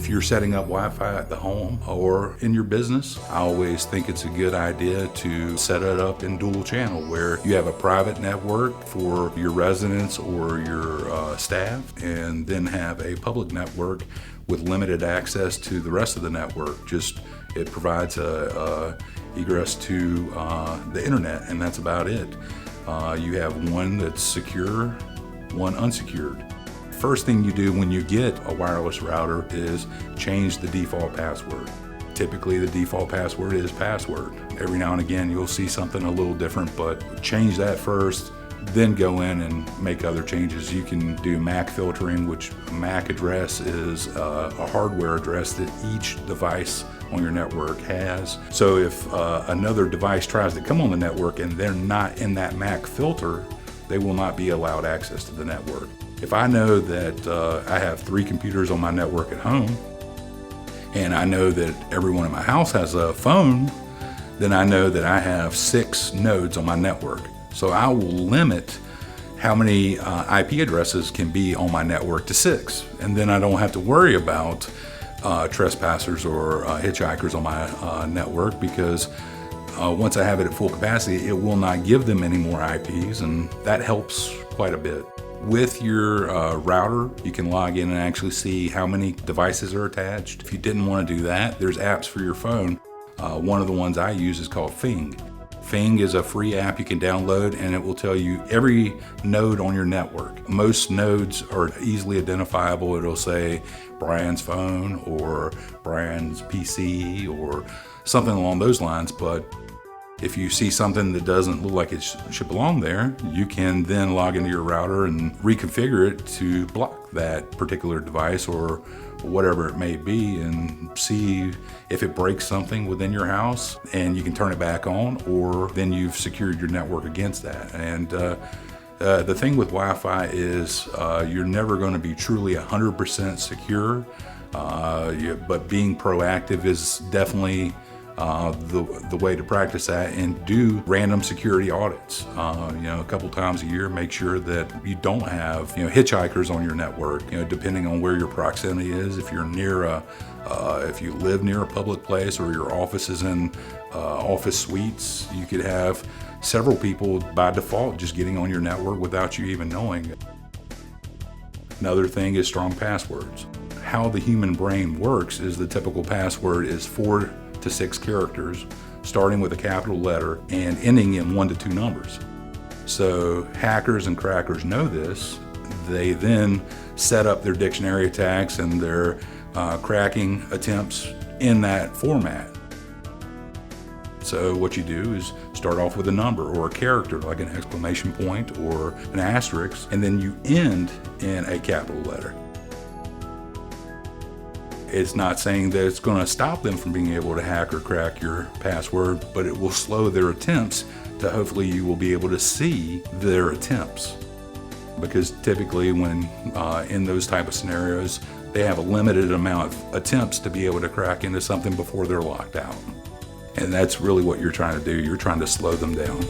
If you're setting up Wi-Fi at the home or in your business, I always think it's a good idea to set it up in dual channel, where you have a private network for your residents or your staff, and then have a public network with limited access to the rest of the network. It provides a egress to the internet, and that's about it. You have one that's secure, one unsecured. First thing you do when you get a wireless router is change the default password. Typically the default password is password. Every now and again you'll see something a little different, but change that first, then go in and make other changes. You can do MAC filtering, which a MAC address is a hardware address that each device on your network has. So if another device tries to come on the network and they're not in that MAC filter, they will not be allowed access to the network. If I know that I have 3 computers on my network at home, and I know that everyone in my house has a phone, then I know that I have 6 nodes on my network. So I will limit how many IP addresses can be on my network to 6. And then I don't have to worry about trespassers or hitchhikers on my network, because once I have it at full capacity, it will not give them any more IPs, and that helps quite a bit. With your router, you can log in and actually see how many devices are attached. If you didn't want to do that, there's apps for your phone. One of the ones I use is called Fing. Fing is a free app you can download, and it will tell you every node on your network. Most nodes are easily identifiable. It'll say Brian's phone or Brian's PC or something along those lines, but if you see something that doesn't look like it should belong there, you can then log into your router and reconfigure it to block that particular device or whatever it may be, and see if it breaks something within your house, and you can turn it back on, or then you've secured your network against that. And the thing with Wi-Fi is you're never going to be truly 100% secure, but being proactive is definitely the way to practice that, and do random security audits. A couple times a year, make sure that you don't have hitchhikers on your network. Depending on where your proximity is, if you're near if you live near a public place, or your office is in office suites, you could have several people by default just getting on your network without you even knowing. Another thing is strong passwords. How the human brain works is the typical password is 4 to 6 characters, starting with a capital letter and ending in 1 to 2 numbers. So hackers and crackers know this. They then set up their dictionary attacks and their cracking attempts in that format. So what you do is start off with a number or a character, like an exclamation point or an asterisk, and then you end in a capital letter. It's not saying that it's going to stop them from being able to hack or crack your password, but it will slow their attempts to hopefully you will be able to see their attempts. Because typically when in those type of scenarios, they have a limited amount of attempts to be able to crack into something before they're locked out. And that's really what you're trying to do. You're trying to slow them down.